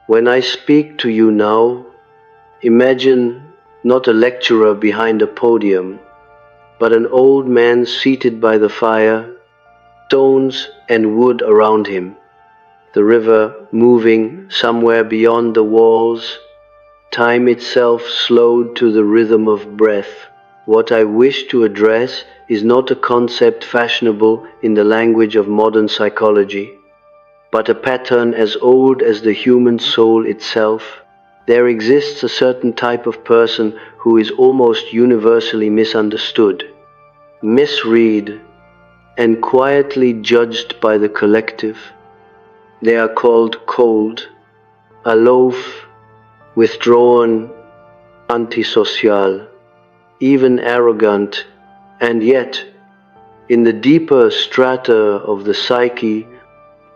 When I speak to you now, imagine not a lecturer behind a podium, but an old man seated by the fire, stones and wood around him, the river moving somewhere beyond the walls, time itself slowed to the rhythm of breath. What I wish to address is not a concept fashionable in the language of modern psychology, but a pattern as old as the human soul itself. There exists a certain type of person who is almost universally misunderstood, misread, and quietly judged by the collective. They are called cold, aloof, withdrawn, antisocial, even arrogant, and yet, in the deeper strata of the psyche,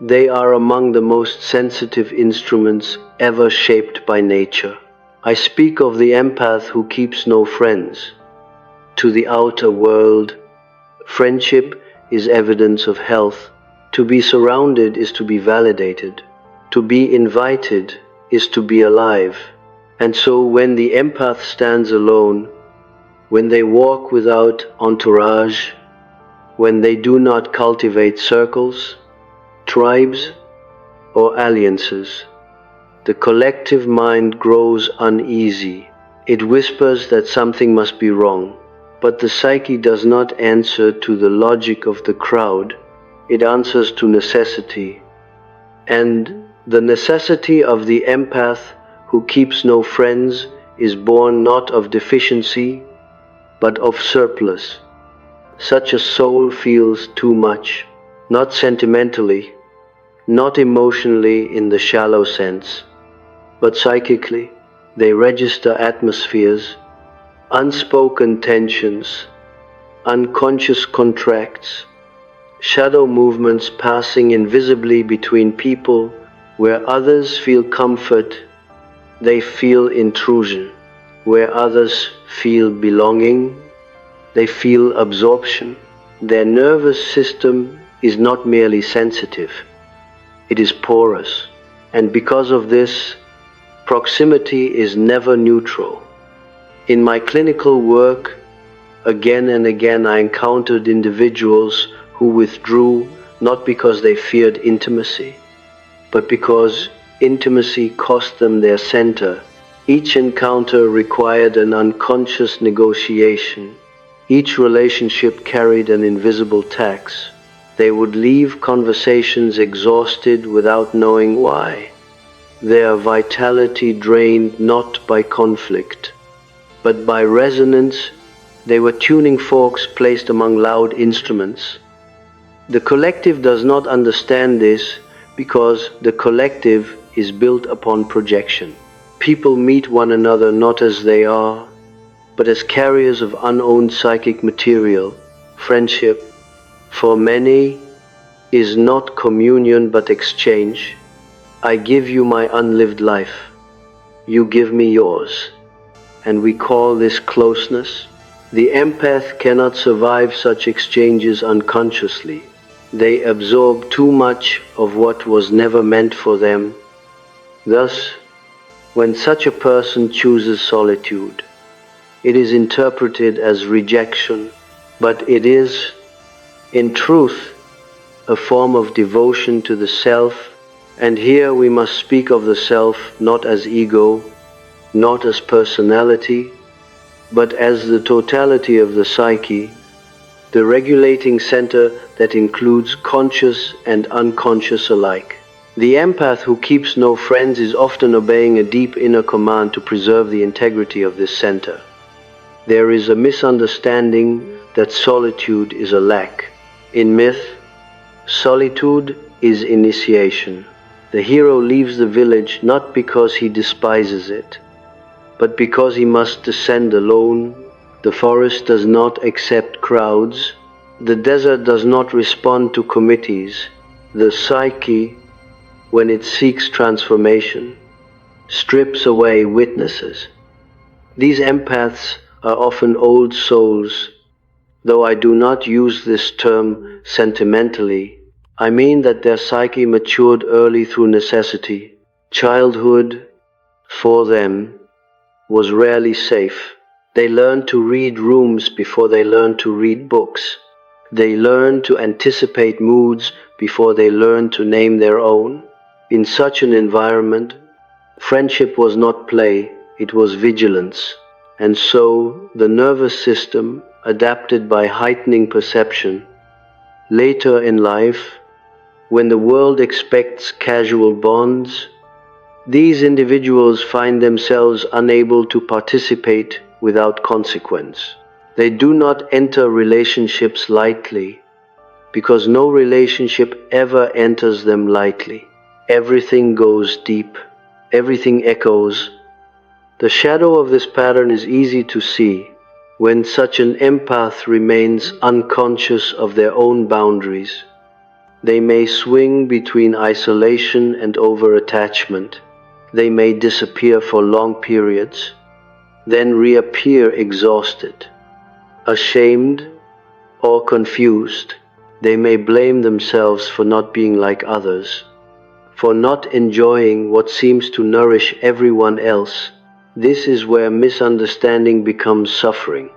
they are among the most sensitive instruments ever shaped by nature. I speak of the empath who keeps no friends. To the outer world, friendship is evidence of health. To be surrounded is to be validated. To be invited is to be alive. And so when the empath stands alone, when they walk without entourage, when they do not cultivate circles, tribes, or alliances, the collective mind grows uneasy. It whispers that something must be wrong, but the psyche does not answer to the logic of the crowd. It answers to necessity. And the necessity of the empath who keeps no friends is born not of deficiency, but of surplus. Such a soul feels too much, not sentimentally, not emotionally in the shallow sense, but psychically. They register atmospheres, unspoken tensions, unconscious contracts, shadow movements passing invisibly between people. Where others feel comfort, they feel intrusion. Where others feel belonging, they feel absorption. Their nervous system is not merely sensitive, it is porous, and because of this, proximity is never neutral. In my clinical work, again and again I encountered individuals who withdrew not because they feared intimacy, but because intimacy cost them their center. Each encounter required an unconscious negotiation. Each relationship carried an invisible tax. They would leave conversations exhausted without knowing why. Their vitality drained not by conflict, but by resonance. They were tuning forks placed among loud instruments. The collective does not understand this because the collective is built upon projection. People meet one another not as they are, but as carriers of unowned psychic material. Friendship, for many, is not communion but exchange. I give you my unlived life, you give me yours, and we call this closeness. The empath cannot survive such exchanges unconsciously. They absorb too much of what was never meant for them. Thus, when such a person chooses solitude, it is interpreted as rejection, but it is, in truth, a form of devotion to the self. And here we must speak of the self not as ego, not as personality, but as the totality of the psyche, the regulating center that includes conscious and unconscious alike. The empath who keeps no friends is often obeying a deep inner command to preserve the integrity of this center. There is a misunderstanding that solitude is a lack. In myth, solitude is initiation. The hero leaves the village not because he despises it, but because he must descend alone. The forest does not accept crowds. The desert does not respond to committees. The psyche, when it seeks transformation, strips away witnesses. These empaths are often old souls, though I do not use this term sentimentally. I mean that their psyche matured early through necessity. Childhood, for them, was rarely safe. They learned to read rooms before they learned to read books. They learned to anticipate moods before they learned to name their own. In such an environment, friendship was not play, it was vigilance. And so, the nervous system adapted by heightening perception. Later in life, when the world expects casual bonds, these individuals find themselves unable to participate without consequence. They do not enter relationships lightly, because no relationship ever enters them lightly. Everything goes deep, everything echoes. The shadow of this pattern is easy to see when such an empath remains unconscious of their own boundaries. They may swing between isolation and over-attachment. They may disappear for long periods, then reappear exhausted, ashamed, or confused. They may blame themselves for not being like others, for not enjoying what seems to nourish everyone else. This is where misunderstanding becomes suffering.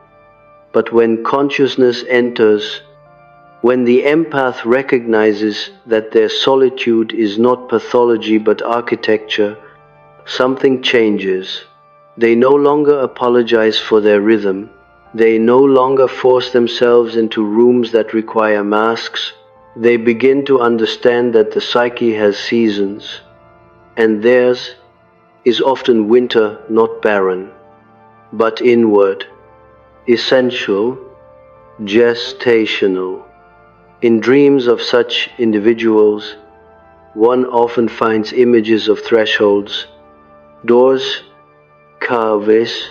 But when consciousness enters, when the empath recognizes that their solitude is not pathology but architecture, something changes. They no longer apologize for their rhythm. They no longer force themselves into rooms that require masks. They begin to understand that the psyche has seasons, and theirs is often winter, not barren, but inward, essential, gestational. In dreams of such individuals, one often finds images of thresholds, doors, caves,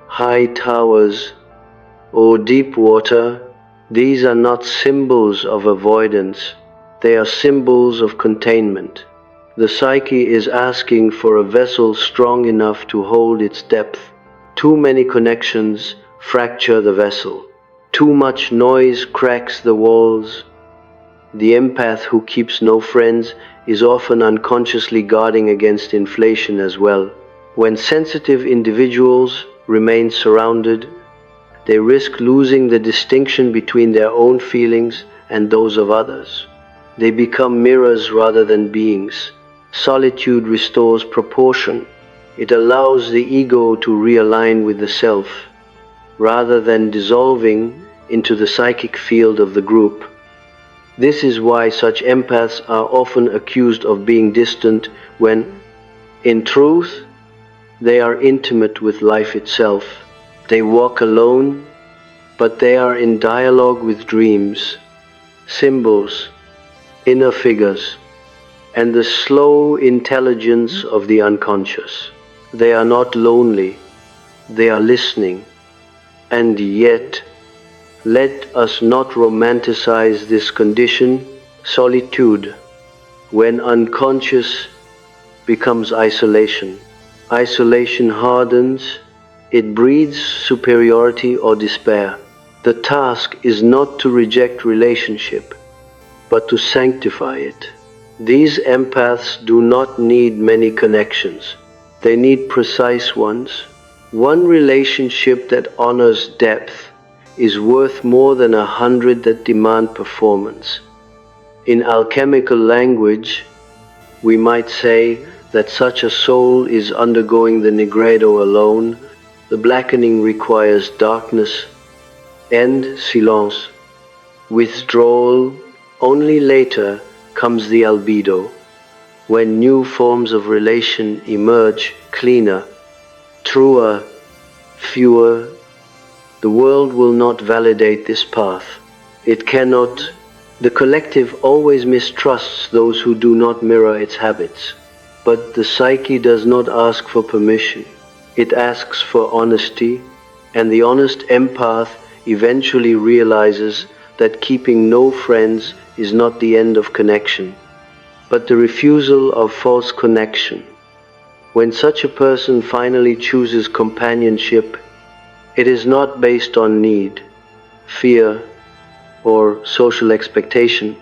high towers, or deep water. These are not symbols of avoidance, they are symbols of containment. The psyche is asking for a vessel strong enough to hold its depth. Too many connections fracture the vessel. Too much noise cracks the walls. The empath who keeps no friends is often unconsciously guarding against inflation as well. When sensitive individuals remain surrounded, they risk losing the distinction between their own feelings and those of others. They become mirrors rather than beings. Solitude restores proportion. It allows the ego to realign with the self, rather than dissolving into the psychic field of the group. This is why such empaths are often accused of being distant when, in truth, they are intimate with life itself. They walk alone, but they are in dialogue with dreams, symbols, inner figures, and the slow intelligence of the unconscious. They are not lonely, they are listening. And yet, let us not romanticize this condition, solitude, when unconscious becomes isolation. Isolation hardens, it breeds superiority or despair. The task is not to reject relationship, but to sanctify it. These empaths do not need many connections. They need precise ones. One relationship that honors depth is worth more than 100 that demand performance. In alchemical language, we might say that such a soul is undergoing the nigredo alone. The blackening requires darkness and silence. Withdrawal. Only later comes the albedo, when new forms of relation emerge, cleaner, truer, fewer. The world will not validate this path. It cannot. The collective always mistrusts those who do not mirror its habits. But the psyche does not ask for permission. It asks for honesty, and the honest empath eventually realizes that keeping no friends is not the end of connection, but the refusal of false connection. When such a person finally chooses companionship, it is not based on need, fear, or social expectation.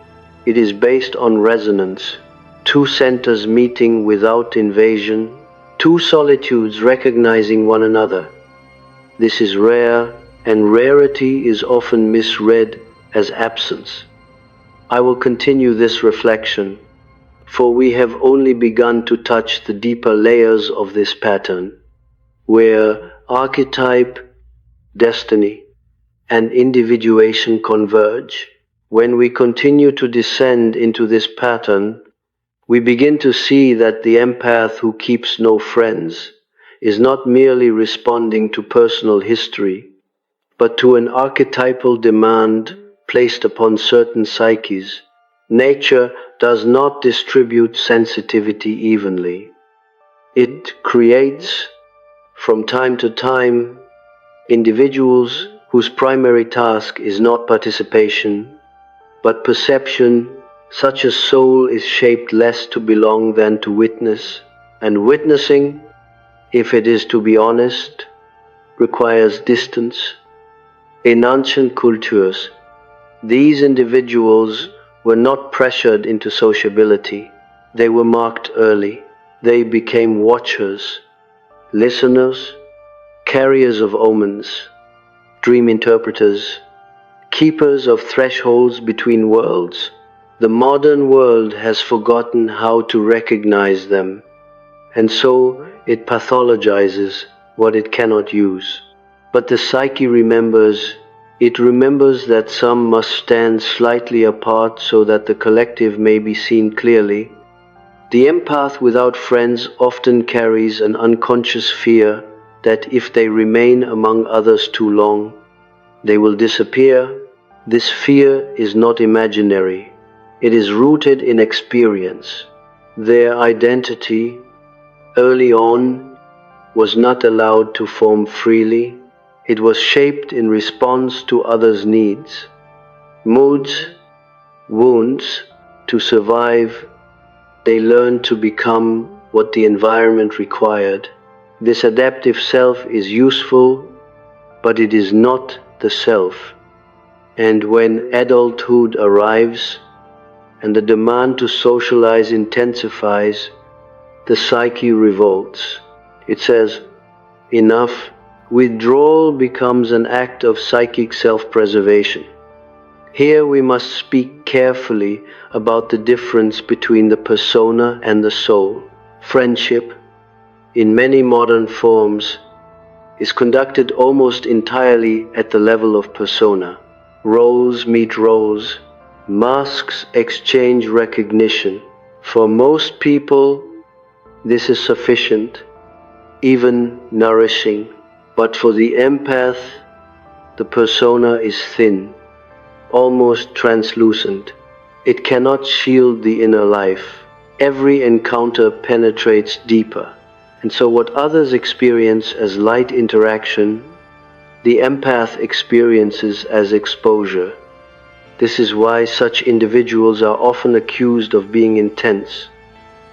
It is based on resonance. two centers meeting without invasion, two solitudes recognizing one another. This is rare, and rarity is often misread as absence. I will continue this reflection, for we have only begun to touch the deeper layers of this pattern, where archetype, destiny, and individuation converge. When we continue to descend into this pattern, we begin to see that the empath who keeps no friends is not merely responding to personal history, but to an archetypal demand placed upon certain psyches. Nature does not distribute sensitivity evenly. It creates, from time to time, individuals whose primary task is not participation, but perception. Such a soul is shaped less to belong than to witness, and witnessing, if it is to be honest, requires distance. In ancient cultures, these individuals were not pressured into sociability. They were marked early. They became watchers, listeners, carriers of omens, dream interpreters, keepers of thresholds between worlds. The modern world has forgotten how to recognize them, and so it pathologizes what it cannot use. But the psyche remembers. It remembers that some must stand slightly apart so that the collective may be seen clearly. The empath without friends often carries an unconscious fear that if they remain among others too long, they will disappear. This fear is not imaginary. It is rooted in experience. Their identity, early on, was not allowed to form freely. It was shaped in response to others' needs, moods, wounds. To survive, they learned to become what the environment required. This adaptive self is useful, but it is not the self. And when adulthood arrives, and the demand to socialize intensifies, the psyche revolts. It says, enough. Withdrawal becomes an act of psychic self-preservation. Here we must speak carefully about the difference between the persona and the soul. Friendship, in many modern forms, is conducted almost entirely at the level of persona. Roles meet roles. Masks exchange recognition. For most people, this is sufficient, even nourishing. But for the empath, the persona is thin, almost translucent. It cannot shield the inner life. Every encounter penetrates deeper. And so what others experience as light interaction, the empath experiences as exposure. This is why such individuals are often accused of being intense.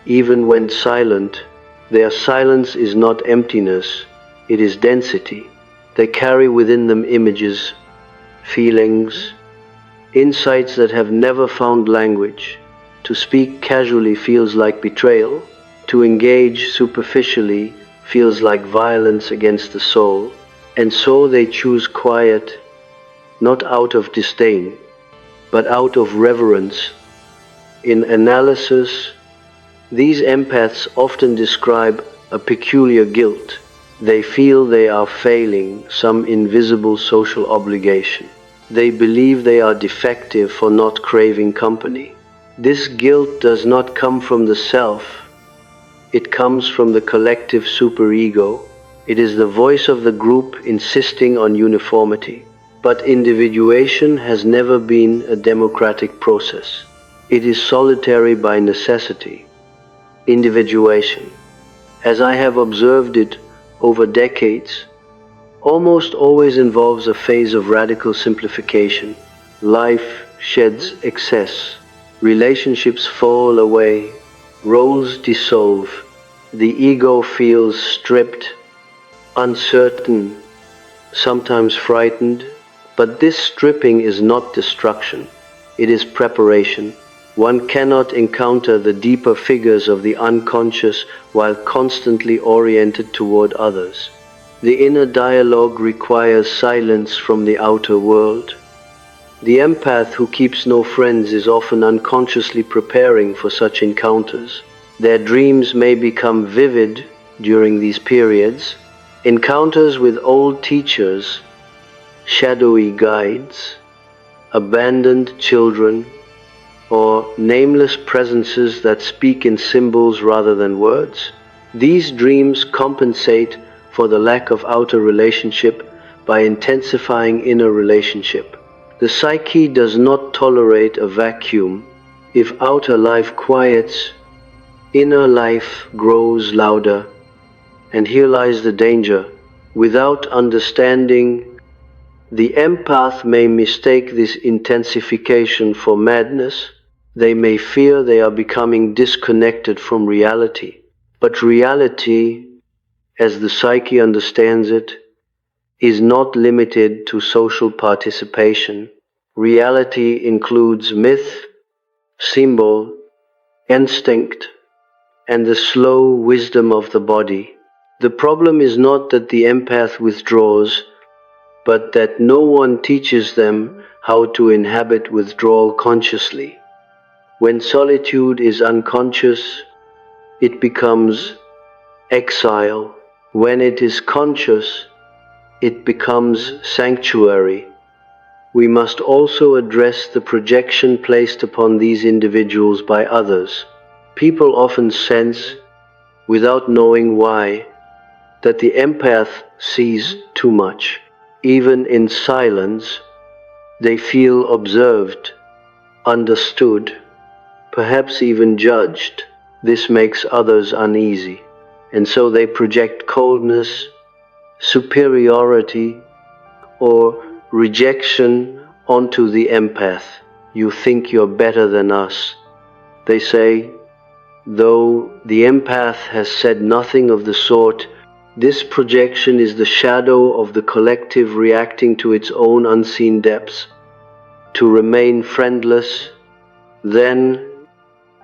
Even when silent, their silence is not emptiness, it is density. They carry within them images, feelings, insights that have never found language. To speak casually feels like betrayal. To engage superficially feels like violence against the soul. And so they choose quiet, not out of disdain, but out of reverence. In analysis, these empaths often describe a peculiar guilt. They feel they are failing some invisible social obligation. They believe they are defective for not craving company. This guilt does not come from the self. It comes from the collective superego. It is the voice of the group insisting on uniformity. But individuation has never been a democratic process. It is solitary by necessity. Individuation, as I have observed it over decades, almost always involves a phase of radical simplification. Life sheds excess. Relationships fall away. Roles dissolve. The ego feels stripped, uncertain, sometimes frightened. But this stripping is not destruction. It is preparation. One cannot encounter the deeper figures of the unconscious while constantly oriented toward others. The inner dialogue requires silence from the outer world. The empath who keeps no friends is often unconsciously preparing for such encounters. Their dreams may become vivid during these periods. Encounters with old teachers, shadowy guides, abandoned children, or nameless presences that speak in symbols rather than words. These dreams compensate for the lack of outer relationship by intensifying inner relationship. The psyche does not tolerate a vacuum. If outer life quiets, inner life grows louder, and here lies the danger. Without understanding, the empath may mistake this intensification for madness. They may fear they are becoming disconnected from reality. But reality, as the psyche understands it, is not limited to social participation. Reality includes myth, symbol, instinct, and the slow wisdom of the body. The problem is not that the empath withdraws, but that no one teaches them how to inhabit withdrawal consciously. When solitude is unconscious, it becomes exile. When it is conscious, it becomes sanctuary. We must also address the projection placed upon these individuals by others. People often sense, without knowing why, that the empath sees too much. Even in silence, they feel observed, understood, perhaps even judged. This makes others uneasy, and so they project coldness, superiority, or rejection onto the empath. You think you're better than us, they say, though the empath has said nothing of the sort. This projection is the shadow of the collective reacting to its own unseen depths. To remain friendless, then,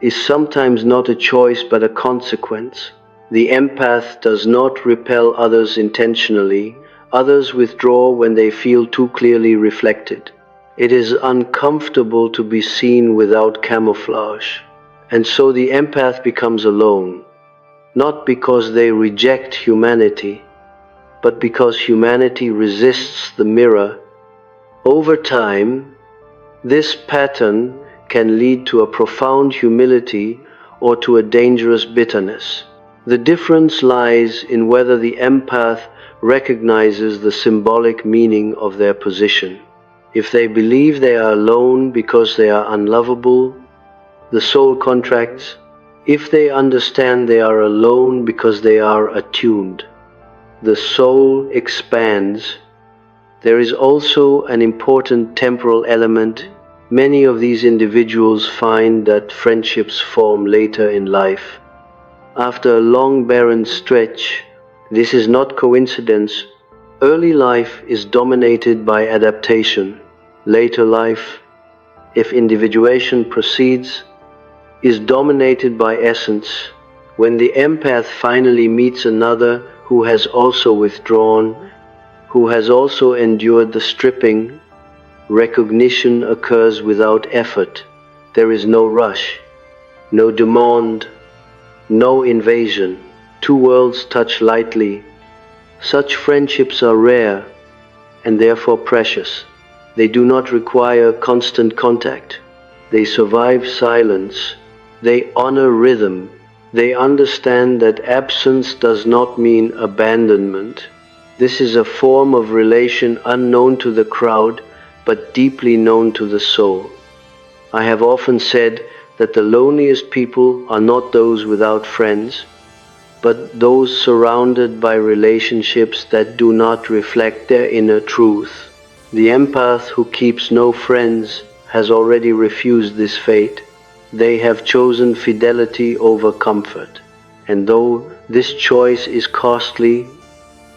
is sometimes not a choice but a consequence. The empath does not repel others intentionally. Others withdraw when they feel too clearly reflected. It is uncomfortable to be seen without camouflage, and so the empath becomes alone. Not because they reject humanity, but because humanity resists the mirror. Over time, this pattern can lead to a profound humility or to a dangerous bitterness. The difference lies in whether the empath recognizes the symbolic meaning of their position. If they believe they are alone because they are unlovable, the soul contracts. If they understand they are alone because they are attuned, the soul expands. There is also an important temporal element. Many of these individuals find that friendships form later in life. After a long barren stretch, this is not coincidence. Early life is dominated by adaptation. Later life, if individuation proceeds, is dominated by essence. When the empath finally meets another who has also withdrawn, who has also endured the stripping, recognition occurs without effort. There is no rush, no demand, no invasion. Two worlds touch lightly. Such friendships are rare and therefore precious. They do not require constant contact. They survive silence. They honor rhythm. They understand that absence does not mean abandonment. This is a form of relation unknown to the crowd, but deeply known to the soul. I have often said that the loneliest people are not those without friends, but those surrounded by relationships that do not reflect their inner truth. The empath who keeps no friends has already refused this fate. They have chosen fidelity over comfort. And though this choice is costly,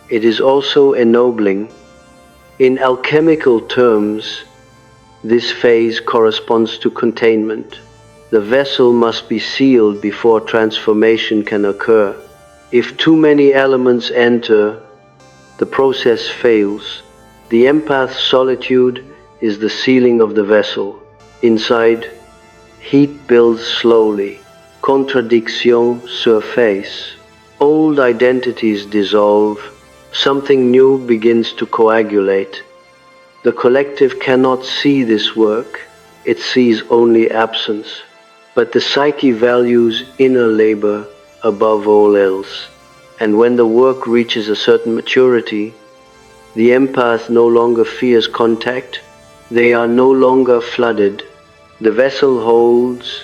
it is also ennobling. In alchemical terms, this phase corresponds to containment. The vessel must be sealed before transformation can occur. If too many elements enter, the process fails. The empath's solitude is the sealing of the vessel. Inside, heat builds slowly. Contradiction surface. Old identities dissolve. Something new begins to coagulate. The collective cannot see this work. It sees only absence. But the psyche values inner labor above all else. And when the work reaches a certain maturity, the empath no longer fears contact. They are no longer flooded. The vessel holds.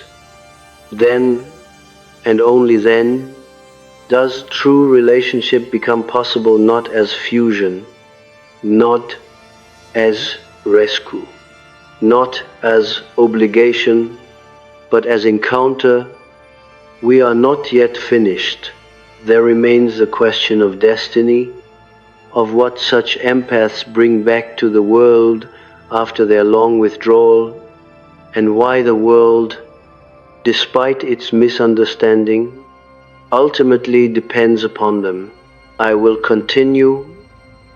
Then, and only then, does true relationship become possible, not as fusion, not as rescue, not as obligation, but as encounter. We are not yet finished. There remains the question of destiny, of what such empaths bring back to the world after their long withdrawal, and why the world, despite its misunderstanding, ultimately depends upon them. I will continue,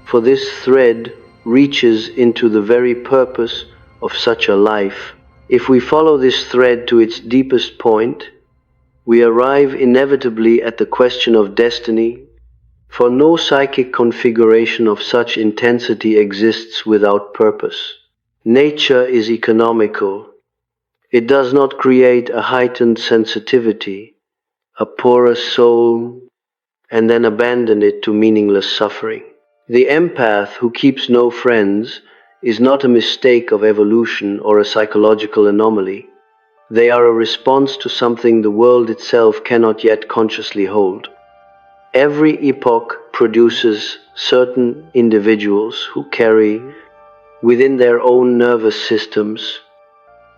for this thread reaches into the very purpose of such a life. If we follow this thread to its deepest point, we arrive inevitably at the question of destiny, for no psychic configuration of such intensity exists without purpose. Nature is economical. It does not create a heightened sensitivity, a porous soul, and then abandon it to meaningless suffering. The empath who keeps no friends is not a mistake of evolution or a psychological anomaly. They are a response to something the world itself cannot yet consciously hold. Every epoch produces certain individuals who carry within their own nervous systems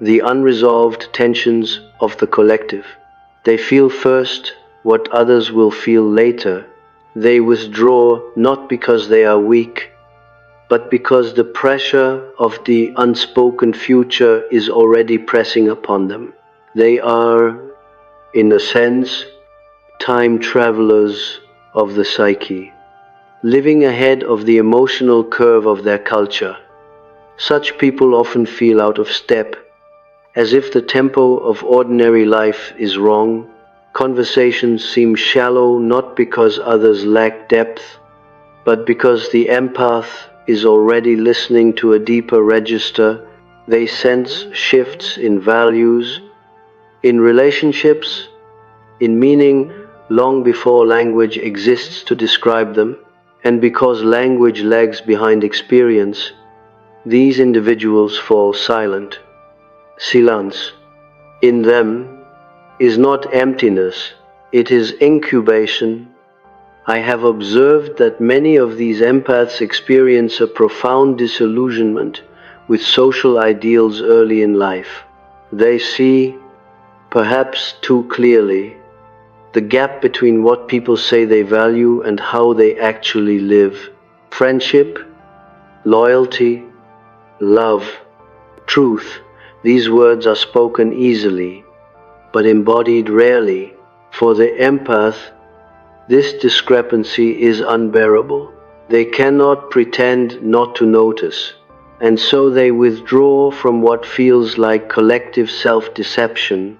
the unresolved tensions of the collective. They feel first what others will feel later. They withdraw not because they are weak, but because the pressure of the unspoken future is already pressing upon them. They are, in a sense, time travelers of the psyche, living ahead of the emotional curve of their culture. Such people often feel out of step, as if the tempo of ordinary life is wrong. Conversations seem shallow not because others lack depth, but because the empath is already listening to a deeper register. They sense shifts in values, in relationships, in meaning long before language exists to describe them. And because language lags behind experience, these individuals fall silent. Silence. In them is not emptiness, it is incubation. I have observed that many of these empaths experience a profound disillusionment with social ideals early in life. They see, perhaps too clearly, the gap between what people say they value and how they actually live. Friendship, loyalty, love, truth, these words are spoken easily, but embodied rarely. For the empath, this discrepancy is unbearable. They cannot pretend not to notice, and so they withdraw from what feels like collective self-deception.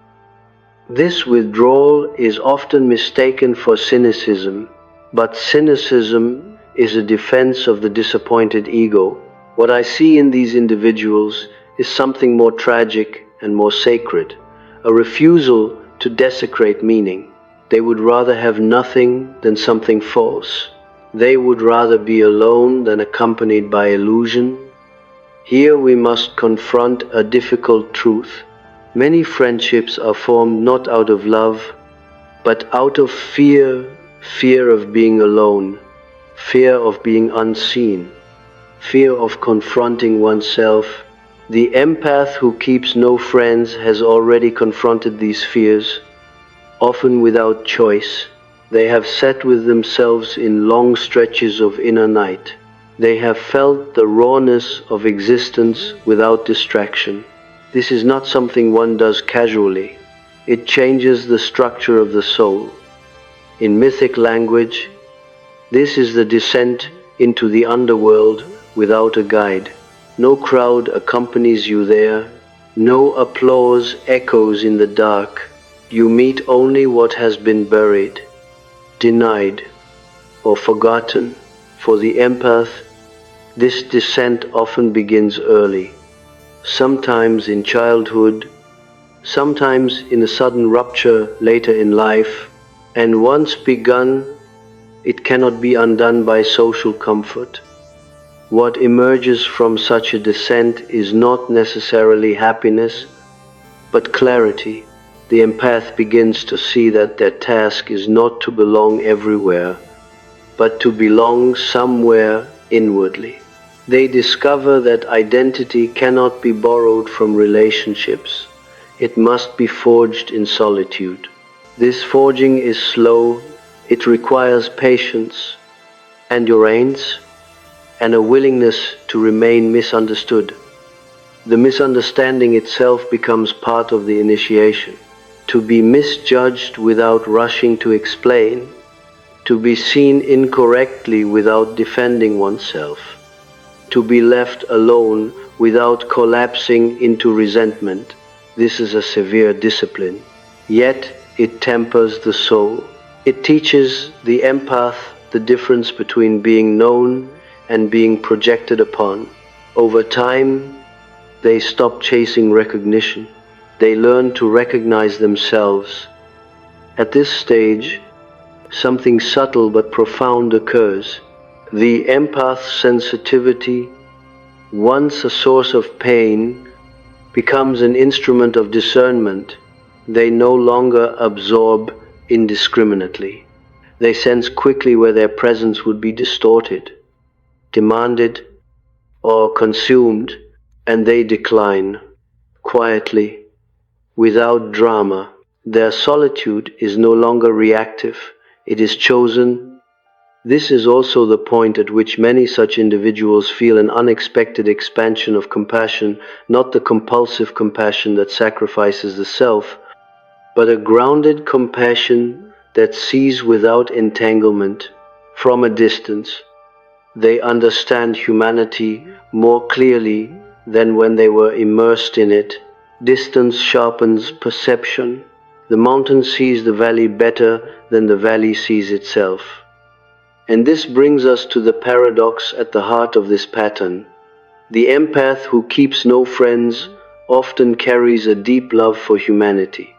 This withdrawal is often mistaken for cynicism, but cynicism is a defense of the disappointed ego. What I see in these individuals is something more tragic and more sacred, a refusal to desecrate meaning. They would rather have nothing than something false. They would rather be alone than accompanied by illusion. Here we must confront a difficult truth. Many friendships are formed not out of love, but out of fear of being alone, fear of being unseen, fear of confronting oneself. The empath who keeps no friends has already confronted these fears, often without choice. They have sat with themselves in long stretches of inner night. They have felt the rawness of existence without distraction. This is not something one does casually. It changes the structure of the soul. In mythic language, this is the descent into the underworld without a guide. No crowd accompanies you there. No applause echoes in the dark. You meet only what has been buried, denied, or forgotten. For the empath, this descent often begins early, sometimes in childhood, sometimes in a sudden rupture later in life, and once begun, it cannot be undone by social comfort. What emerges from such a descent is not necessarily happiness, but clarity. The empath begins to see that their task is not to belong everywhere, but to belong somewhere inwardly. They discover that identity cannot be borrowed from relationships. It must be forged in solitude. This forging is slow, it requires patience, endurance, and a willingness to remain misunderstood. The misunderstanding itself becomes part of the initiation. To be misjudged without rushing to explain, to be seen incorrectly without defending oneself, to be left alone without collapsing into resentment. This is a severe discipline, yet it tempers the soul. It teaches the empath the difference between being known and being projected upon. Over time, they stop chasing recognition. They learn to recognize themselves. At this stage, something subtle but profound occurs. The empath's sensitivity, once a source of pain, becomes an instrument of discernment. They no longer absorb indiscriminately. They sense quickly where their presence would be distorted, demanded, or consumed, and they decline, quietly, without drama. Their solitude is no longer reactive, it is chosen. This is also the point at which many such individuals feel an unexpected expansion of compassion, not the compulsive compassion that sacrifices the self, but a grounded compassion that sees without entanglement, from a distance. They understand humanity more clearly than when they were immersed in it. Distance sharpens perception. The mountain sees the valley better than the valley sees itself. And this brings us to the paradox at the heart of this pattern. The empath who keeps no friends often carries a deep love for humanity,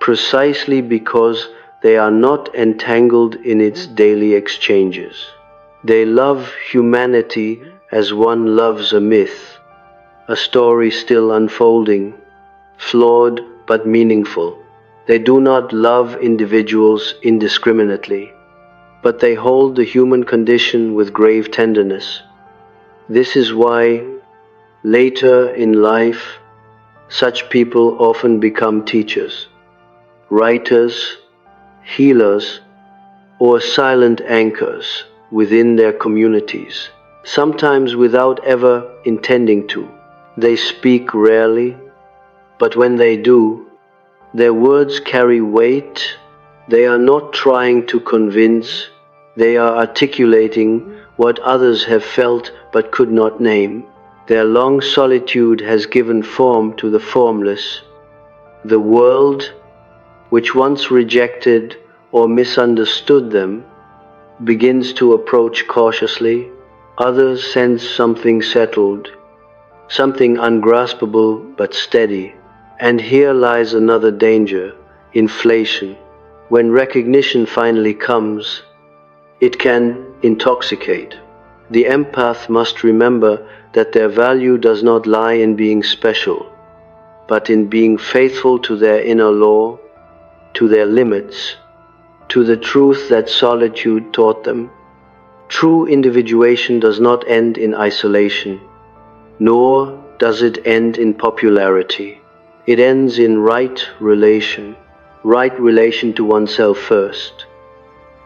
precisely because they are not entangled in its daily exchanges. They love humanity as one loves a myth, a story still unfolding, flawed but meaningful. They do not love individuals indiscriminately, but they hold the human condition with grave tenderness. This is why, later in life, such people often become teachers, writers, healers, or silent anchors within their communities, sometimes without ever intending to. They speak rarely, but when they do, their words carry weight. They are not trying to convince, they are articulating what others have felt but could not name. Their long solitude has given form to the formless. The world, which once rejected or misunderstood them, begins to approach cautiously. Others sense something settled, something ungraspable but steady. And here lies another danger: inflation. When recognition finally comes, it can intoxicate. The empath must remember that their value does not lie in being special, but in being faithful to their inner law, to their limits, to the truth that solitude taught them. True individuation does not end in isolation, nor does it end in popularity. It ends in right relation to oneself first,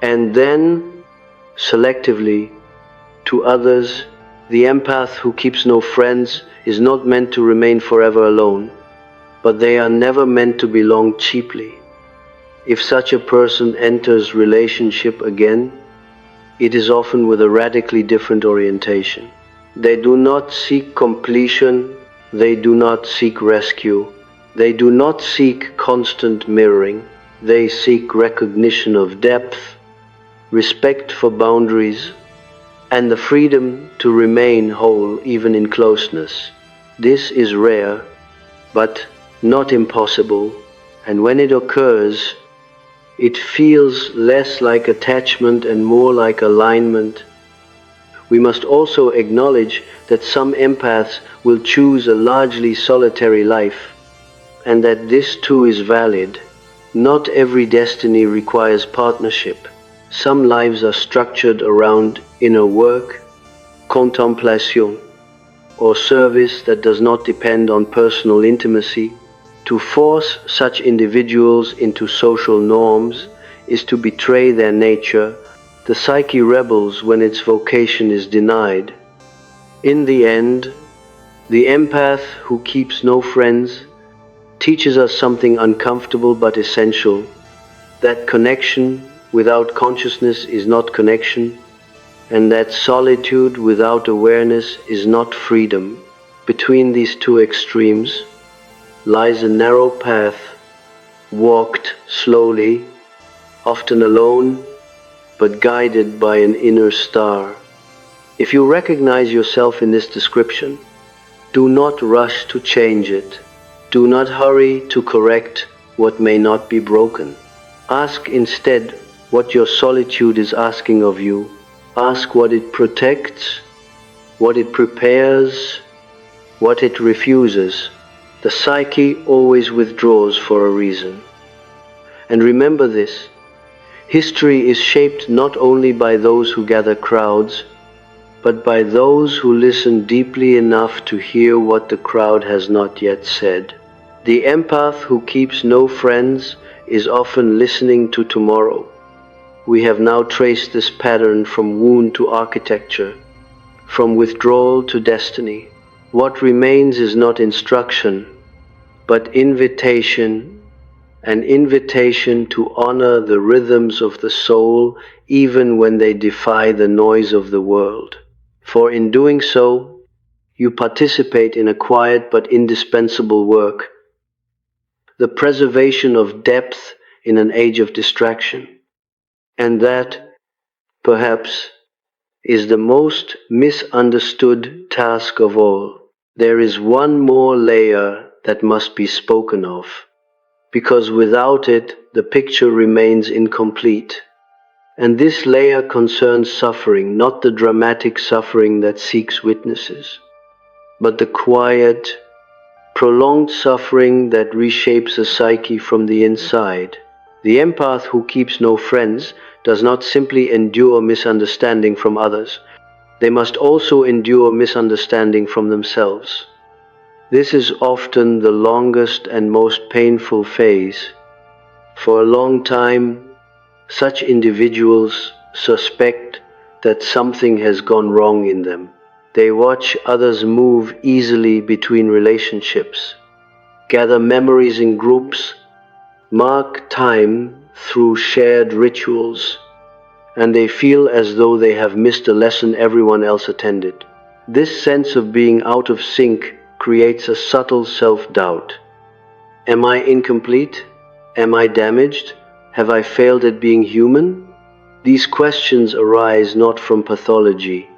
and then, selectively, to others. The empath who keeps no friends is not meant to remain forever alone. but they are never meant to belong cheaply. If such a person enters relationship again, it is often with a radically different orientation. They do not seek completion, they do not seek rescue, they do not seek constant mirroring, they seek recognition of depth, respect for boundaries, and the freedom to remain whole even in closeness. This is rare, but not impossible, and when it occurs, it feels less like attachment and more like alignment. We must also acknowledge that some empaths will choose a largely solitary life, and that this too is valid. Not every destiny requires partnership. Some lives are structured around inner work, contemplation, or service that does not depend on personal intimacy. To force such individuals into social norms is to betray their nature. The psyche rebels when its vocation is denied. In the end, the empath who keeps no friends teaches us something uncomfortable but essential, that connection without consciousness is not connection, and that solitude without awareness is not freedom. Between these two extremes lies a narrow path, walked slowly, often alone, but guided by an inner star. If you recognize yourself in this description, do not rush to change it. Do not hurry to correct what may not be broken. Ask instead what your solitude is asking of you. Ask what it protects, what it prepares, what it refuses. The psyche always withdraws for a reason. And remember this: history is shaped not only by those who gather crowds, but by those who listen deeply enough to hear what the crowd has not yet said. The empath who keeps no friends is often listening to tomorrow. We have now traced this pattern from wound to architecture, from withdrawal to destiny. What remains is not instruction, but invitation, an invitation to honor the rhythms of the soul even when they defy the noise of the world. For in doing so, you participate in a quiet but indispensable work, the preservation of depth in an age of distraction. And that, perhaps, is the most misunderstood task of all. There is one more layer that must be spoken of, because without it, the picture remains incomplete. And this layer concerns suffering, not the dramatic suffering that seeks witnesses, but the quiet, prolonged suffering that reshapes a psyche from the inside. The empath who keeps no friends does not simply endure misunderstanding from others. They must also endure misunderstanding from themselves. This is often the longest and most painful phase. For a long time, such individuals suspect that something has gone wrong in them. They watch others move easily between relationships, gather memories in groups, mark time through shared rituals, and they feel as though they have missed a lesson everyone else attended. This sense of being out of sync creates a subtle self-doubt. Am I incomplete? Am I damaged? Have I failed at being human? These questions arise not from pathology,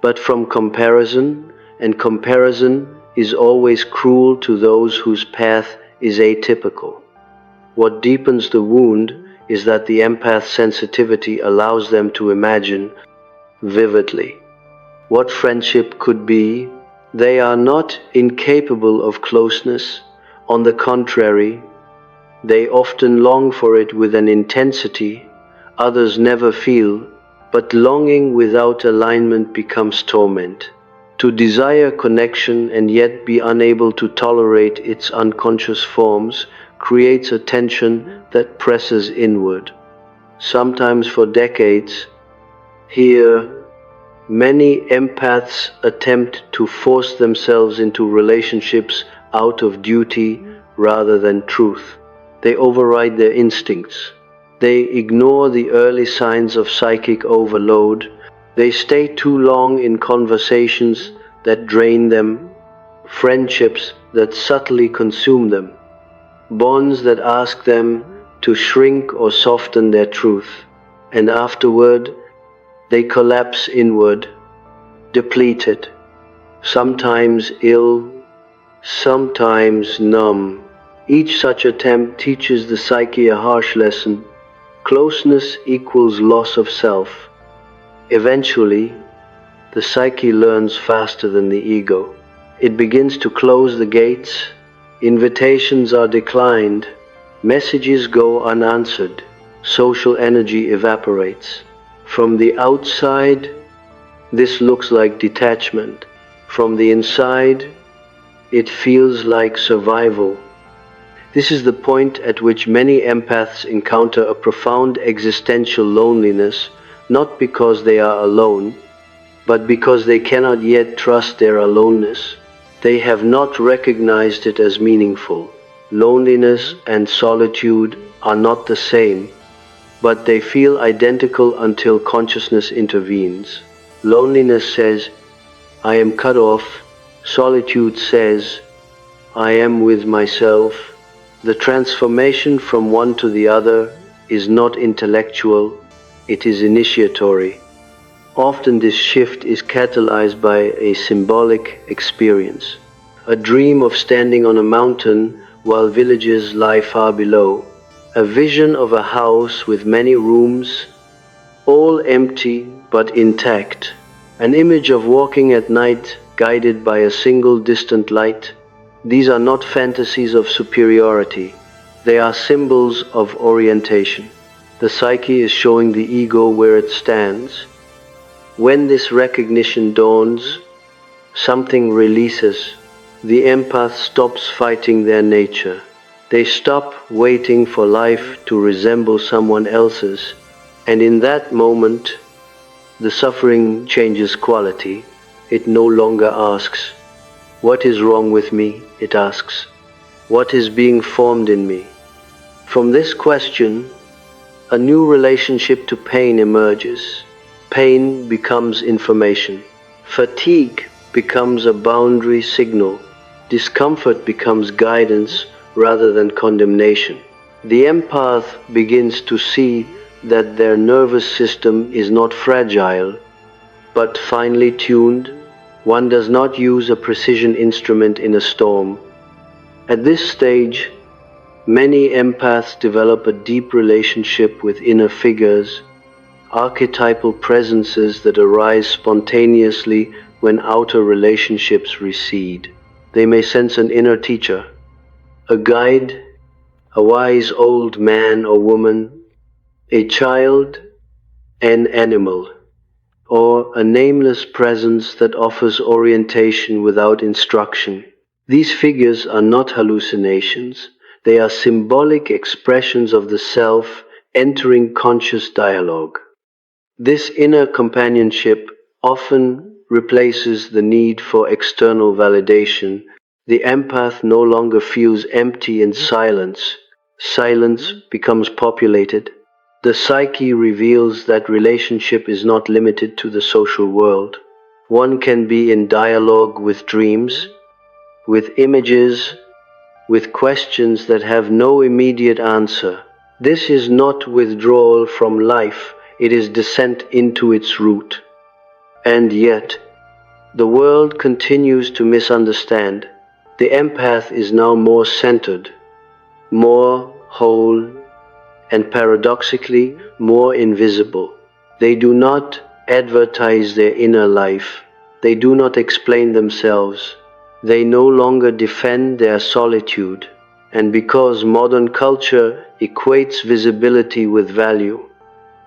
but from comparison, and comparison is always cruel to those whose path is atypical. What deepens the wound is that the empath's sensitivity allows them to imagine vividly what friendship could be. They are not incapable of closeness. On the contrary, they often long for it with an intensity others never feel, but longing without alignment becomes torment. To desire connection and yet be unable to tolerate its unconscious forms creates a tension that presses inward, sometimes for decades. Here, many empaths attempt to force themselves into relationships out of duty rather than truth. They override their instincts. They ignore the early signs of psychic overload. They stay too long in conversations that drain them, friendships that subtly consume them, bonds that ask them to shrink or soften their truth. And afterward, they collapse inward, depleted, sometimes ill, sometimes numb. Each such attempt teaches the psyche a harsh lesson. Closeness equals loss of self. Eventually, the psyche learns faster than the ego. It begins to close the gates, invitations are declined, messages go unanswered, social energy evaporates. From the outside, this looks like detachment. From the inside, it feels like survival. This is the point at which many empaths encounter a profound existential loneliness, not because they are alone, but because they cannot yet trust their aloneness. They have not recognized it as meaningful. Loneliness and solitude are not the same, but they feel identical until consciousness intervenes. Loneliness says, I am cut off. Solitude says, I am with myself. The transformation from one to the other is not intellectual, it is initiatory. Often this shift is catalyzed by a symbolic experience, a dream of standing on a mountain while villages lie far below, a vision of a house with many rooms, all empty but intact, an image of walking at night guided by a single distant light. These are not fantasies of superiority, they are symbols of orientation. The psyche is showing the ego where it stands. When this recognition dawns, something releases. The empath stops fighting their nature. They stop waiting for life to resemble someone else's, and in that moment, the suffering changes quality. It no longer asks, what is wrong with me? It asks, what is being formed in me? From this question, a new relationship to pain emerges. Pain becomes information. Fatigue becomes a boundary signal. Discomfort becomes guidance rather than condemnation. The empath begins to see that their nervous system is not fragile, but finely tuned. One does not use a precision instrument in a storm. At this stage, many empaths develop a deep relationship with inner figures, archetypal presences that arise spontaneously when outer relationships recede. They may sense an inner teacher, a guide, a wise old man or woman, a child, an animal, or a nameless presence that offers orientation without instruction. These figures are not hallucinations, they are symbolic expressions of the self entering conscious dialogue. This inner companionship often replaces the need for external validation. The empath no longer feels empty in silence. Silence becomes populated. The psyche reveals that relationship is not limited to the social world. One can be in dialogue with dreams, with images, with questions that have no immediate answer. This is not withdrawal from life. It is descent into its root. And yet, the world continues to misunderstand. The empath is now more centered, more whole, and paradoxically more invisible. They do not advertise their inner life. They do not explain themselves. They no longer defend their solitude. And because modern culture equates visibility with value,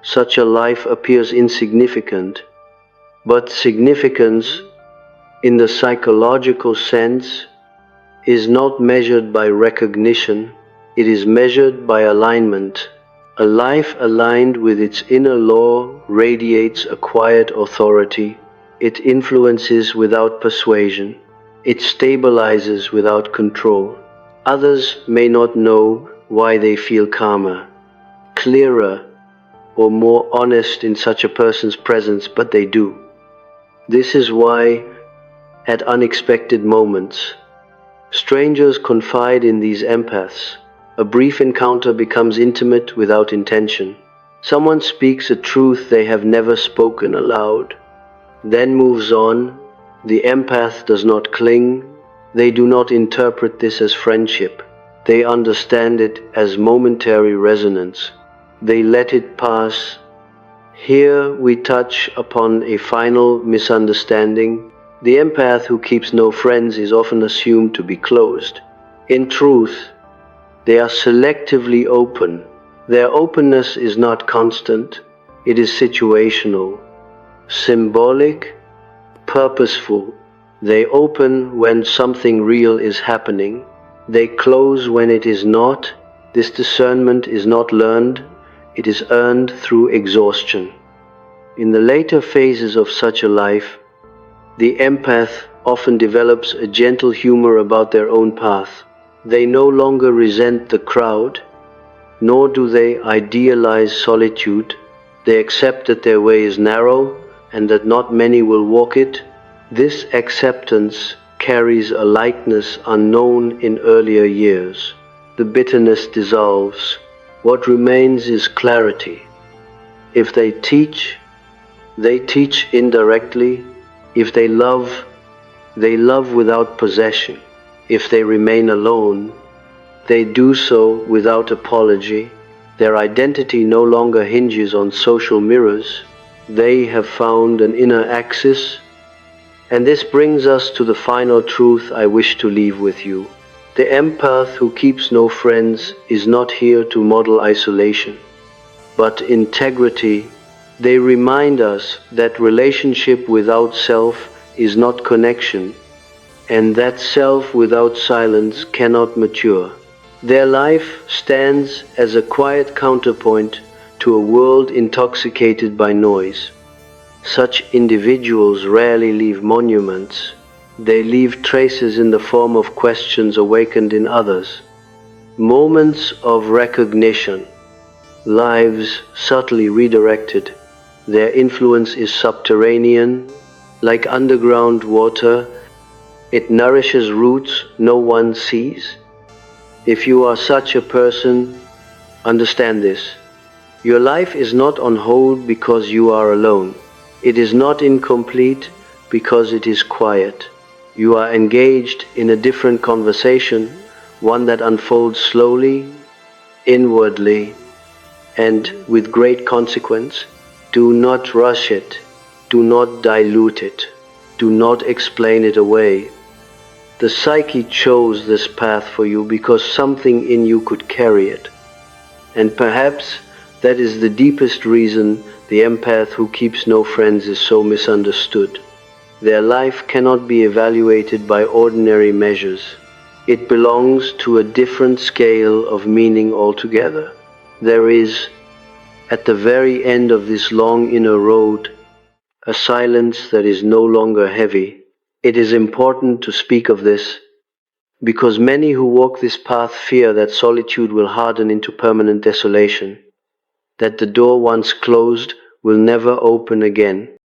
such a life appears insignificant, but significance, in the psychological sense, is not measured by recognition, it is measured by alignment. A life aligned with its inner law radiates a quiet authority, it influences without persuasion, it stabilizes without control. Others may not know why they feel calmer, clearer, or more honest in such a person's presence, but they do. This is why, at unexpected moments, strangers confide in these empaths. A brief encounter becomes intimate without intention. Someone speaks a truth they have never spoken aloud, then moves on. The empath does not cling. They do not interpret this as friendship. They understand it as momentary resonance. They let it pass. Here we touch upon a final misunderstanding. The empath who keeps no friends is often assumed to be closed. In truth, they are selectively open. Their openness is not constant. It is situational, symbolic, purposeful. They open when something real is happening. They close when it is not. This discernment is not learned. It is earned through exhaustion. In the later phases of such a life, the empath often develops a gentle humor about their own path. They no longer resent the crowd, nor do they idealize solitude. They accept that their way is narrow and that not many will walk it. This acceptance carries a lightness unknown in earlier years. The bitterness dissolves. What remains is clarity. If they teach indirectly. If they love without possession. If they remain alone, they do so without apology. Their identity no longer hinges on social mirrors. They have found an inner axis. And this brings us to the final truth I wish to leave with you. The empath who keeps no friends is not here to model isolation, but integrity. They remind us that relationship without self is not connection, and that self without silence cannot mature. Their life stands as a quiet counterpoint to a world intoxicated by noise. Such individuals rarely leave monuments. They leave traces in the form of questions awakened in others, moments of recognition, lives subtly redirected. Their influence is subterranean, like underground water. It nourishes roots no one sees. If you are such a person, understand this. Your life is not on hold because you are alone. It is not incomplete because it is quiet. You are engaged in a different conversation, one that unfolds slowly, inwardly, and with great consequence. Do not rush it. Do not dilute it. Do not explain it away. The psyche chose this path for you because something in you could carry it. And perhaps that is the deepest reason the empath who keeps no friends is so misunderstood. Their life cannot be evaluated by ordinary measures. It belongs to a different scale of meaning altogether. There is, at the very end of this long inner road, a silence that is no longer heavy. It is important to speak of this because many who walk this path fear that solitude will harden into permanent desolation, that the door once closed will never open again.